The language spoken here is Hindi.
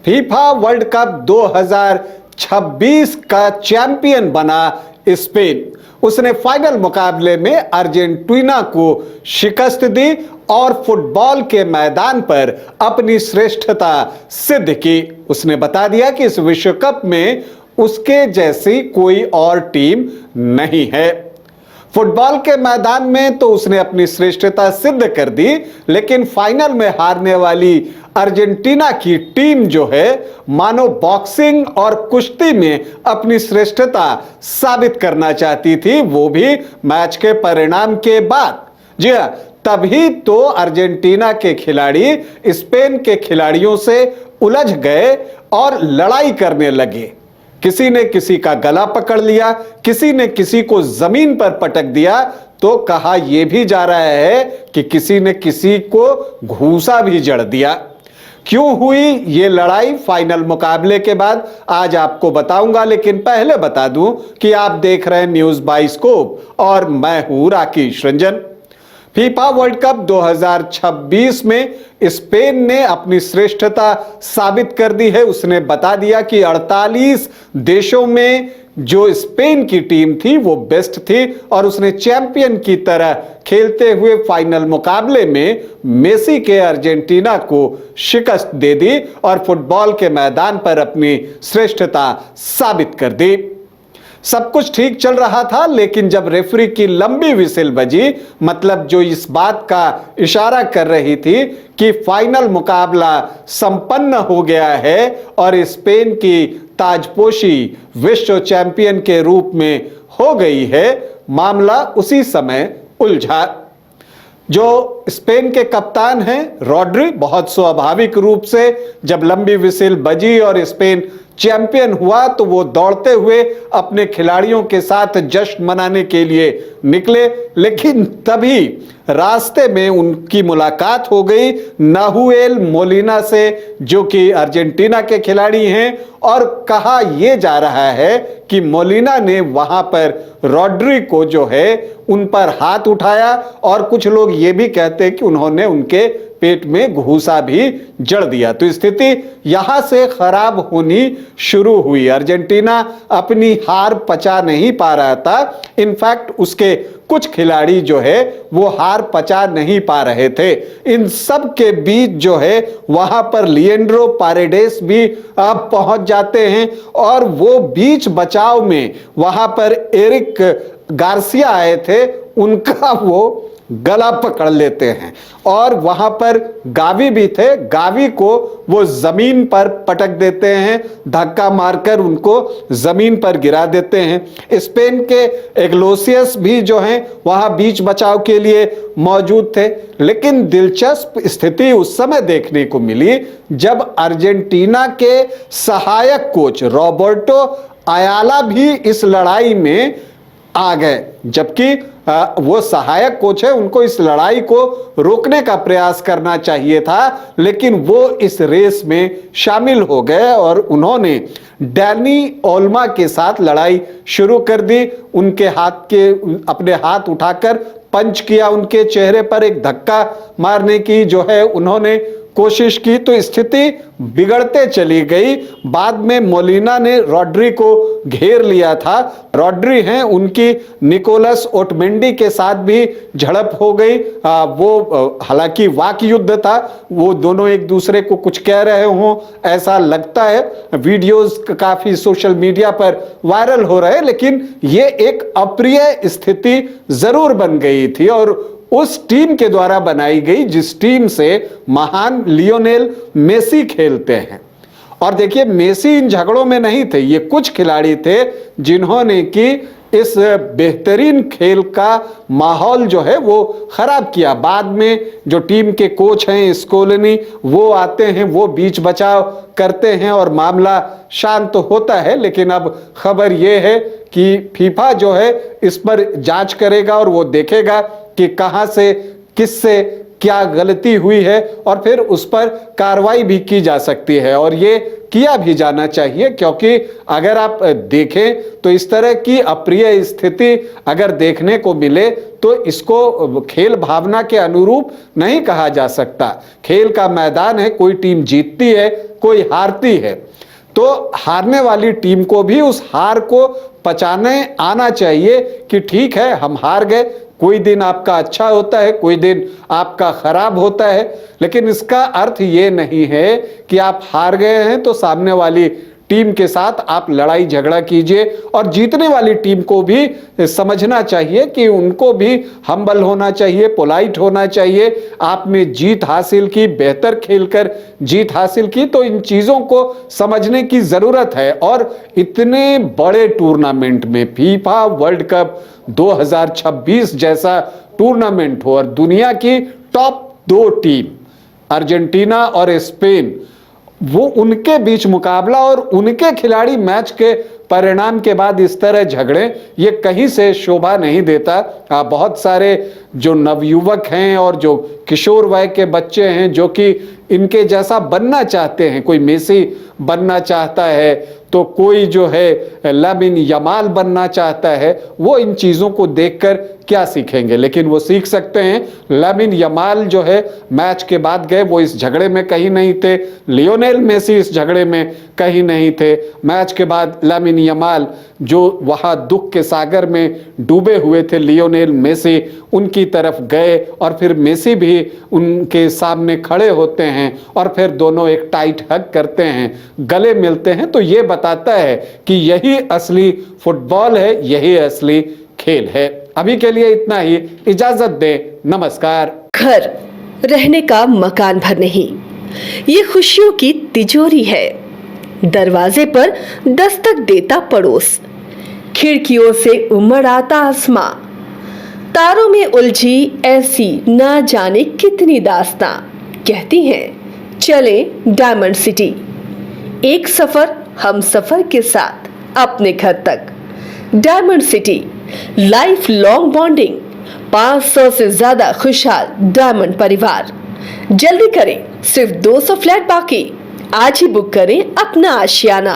फीफा वर्ल्ड कप 2026 का चैंपियन बना स्पेन। उसने फाइनल मुकाबले में अर्जेंटीना को शिकस्त दी और फुटबॉल के मैदान पर अपनी श्रेष्ठता सिद्ध की। उसने बता दिया कि इस विश्व कप में उसके जैसी कोई और टीम नहीं है। फुटबॉल के मैदान में तो उसने अपनी श्रेष्ठता सिद्ध कर दी, लेकिन फाइनल में हारने वाली अर्जेंटीना की टीम जो है मानो बॉक्सिंग और कुश्ती में अपनी श्रेष्ठता साबित करना चाहती थी, वो भी मैच के परिणाम के बाद। जी हां, तभी तो अर्जेंटीना के खिलाड़ी स्पेन के खिलाड़ियों से उलझ गए और लड़ाई करने लगे। किसी ने किसी का गला पकड़ लिया, किसी ने किसी को जमीन पर पटक दिया, तो कहा यह भी जा रहा है कि किसी ने किसी को घूसा भी जड़ दिया। क्यों हुई ये लड़ाई फाइनल मुकाबले के बाद आज आपको बताऊंगा, लेकिन पहले बता दूं कि आप देख रहे हैं न्यूज बाइस्कोप और मैं हूं Rakesh Ranjan. FIFA world cup 2026 में स्पेन ने अपनी श्रेष्ठता साबित कर दी है। उसने बता दिया कि 48 देशों में जो स्पेन की टीम थी वो बेस्ट थी और उसने चैंपियन की तरह खेलते हुए फाइनल मुकाबले में मेसी के अर्जेंटीना को शिकस्त दे दी और फुटबॉल के मैदान पर अपनी श्रेष्ठता साबित कर दी। सब कुछ ठीक चल रहा था, लेकिन जब रेफरी की लंबी विसिल बजी, मतलब जो इस बात का इशारा कर रही थी कि फाइनल मुकाबला संपन्न हो गया है और स्पेन की ताजपोशी विश्व चैंपियन के रूप में हो गई है, मामला उसी समय उलझा। जो स्पेन के कप्तान हैं रॉड्री, बहुत स्वाभाविक रूप से जब लंबी विसिल बजी और स्पेन चैंपियन हुआ तो वो दौड़ते हुए अपने खिलाड़ियों के साथ जश्न मनाने के लिए निकले, लेकिन तभी रास्ते में उनकी मुलाकात हो गई नाहुएल मोलिना से, जो कि अर्जेंटीना के खिलाड़ी हैं, और कहा यह जा रहा है कि मोलिना ने वहां पर रॉड्री को जो है उन पर हाथ उठाया और कुछ लोग ये भी कहते हैं कि उन्होंने उनके पेट में घूसा भी जड़ दिया। तो स्थिति यहां से खराब होनी शुरू हुई। अर्जेंटीना अपनी हार पचा नहीं पा रहा था। इनफैक्ट उसके कुछ खिलाड़ी जो है वो हार पचा नहीं पा रहे थे। इन सब के बीच जो है वहां पर लिएंड्रो पारेडेस भी अब पहुंच जाते हैं और वो बीच बचाव में वहां पर एरिक गार्सिया आए थे, उनका वो गला पकड़ लेते हैं और वहां पर गावी भी थे, गावी को वो जमीन पर पटक देते हैं, धक्का मारकर उनको जमीन पर गिरा देते हैं। स्पेन के एग्लोसियस भी जो हैं वहां बीच बचाव के लिए मौजूद थे, लेकिन दिलचस्प स्थिति उस समय देखने को मिली जब अर्जेंटीना के सहायक कोच रॉबर्टो अयाला भी इस लड़ाई में आ गए। जबकि वो सहायक कोच है, उनको इस लड़ाई को रोकने का प्रयास करना चाहिए था, लेकिन वो इस रेस में शामिल हो गए और उन्होंने डैनी ओल्मा के साथ लड़ाई शुरू कर दी। उनके अपने हाथ उठाकर पंच किया, उनके चेहरे पर एक धक्का मारने की जो है उन्होंने कोशिश की, तो स्थिति बिगड़ते चली गई। बाद में मोलिना ने रॉड्री को घेर लिया था। रॉड्री हैं, उनकी निकोलस ओटमेंडी के साथ भी झड़प हो गई। वो हालांकि वाक युद्ध था, वो दोनों एक दूसरे को कुछ कह रहे हों ऐसा लगता है। वीडियोस काफी सोशल मीडिया पर वायरल हो रहे हैं, लेकिन ये एक अप्रिय स्थिति जरूर बन गई थी और उस टीम के द्वारा बनाई गई जिस टीम से महान लियोनेल मेसी खेलते हैं। और देखिए, मेसी इन झगड़ों में नहीं थे, ये कुछ खिलाड़ी थे जिन्होंने कि इस बेहतरीन खेल का माहौल जो है वो खराब किया। बाद में जो टीम के कोच हैं स्कोलनी, वो आते हैं, वो बीच बचाव करते हैं और मामला शांत होता है। लेकिन अब खबर ये है कि फीफा जो है इस पर जांच करेगा और वो देखेगा कि कहां से किससे क्या गलती हुई है और फिर उस पर कार्रवाई भी की जा सकती है और ये किया भी जाना चाहिए, क्योंकि अगर आप देखें तो इस तरह की अप्रिय स्थिति अगर देखने को मिले तो इसको खेल भावना के अनुरूप नहीं कहा जा सकता। खेल का मैदान है, कोई टीम जीतती है, कोई हारती है, तो हारने वाली टीम को भी उस हार को पचाने आना चाहिए कि ठीक है हम हार गए, कोई दिन आपका अच्छा होता है, कोई दिन आपका खराब होता है, लेकिन इसका अर्थ ये नहीं है कि आप हार गए हैं तो सामने वाली टीम के साथ आप लड़ाई झगड़ा कीजिए। और जीतने वाली टीम को भी समझना चाहिए कि उनको भी हम्बल होना चाहिए, पोलाइट होना चाहिए। आपने जीत हासिल की, बेहतर खेलकर जीत हासिल की, तो इन चीज़ों को समझने की ज़रूरत है। और इतने बड़े टूर्नामेंट में फीफा वर्ल्ड कप 2026 जैसा टूर्नामेंट हो और दुनिया की टॉप 2 टीम अर्जेंटीना और स्पेन, वो उनके बीच मुकाबला और उनके खिलाड़ी मैच के परिणाम के बाद इस तरह झगड़े, ये कहीं से शोभा नहीं देता। बहुत सारे जो नवयुवक हैं और जो किशोर वय के बच्चे हैं जो कि इनके जैसा बनना चाहते हैं, कोई मेसी बनना चाहता है तो कोई जो है लामिन यमाल बनना चाहता है, वो इन चीज़ों को देखकर क्या सीखेंगे? लेकिन वो सीख सकते हैं। लामिन यमाल जो है मैच के बाद गए, वो इस झगड़े में कहीं नहीं थे। लियोनेल मेसी इस झगड़े में कहीं नहीं थे। मैच के बाद लामिन यमाल जो वहाँ दुख के सागर में डूबे हुए थे, लियोनेल मेसी उनकी तरफ गए और फिर मेसी भी उनके सामने खड़े होते हैं और फिर दोनों एक टाइट हग करते हैं, गले मिलते हैं। तो ये बताता है कि यही असली फुटबॉल है, यही असली खेल है। अभी के लिए इतना ही, इजाजत दें, नमस्कार। घर रहने का मकान भर नहीं, ये खुशियों की तिजोरी है। दरवाजे पर दस्तक देता पड़ोस, खिड़कियों से उमड़ आता आसमां, तारों में उलझी ऐसी ना जाने कितनी दास्तां। कहती हैं चले डायमंड सिटी, एक सफर हम सफर के साथ अपने घर तक। Diamond city, life long bonding, 500 से ज्यादा खुशहाल डायमंड परिवार। जल्दी करें, सिर्फ 200 फ्लैट बाकी। आज ही बुक करें अपना आशियाना।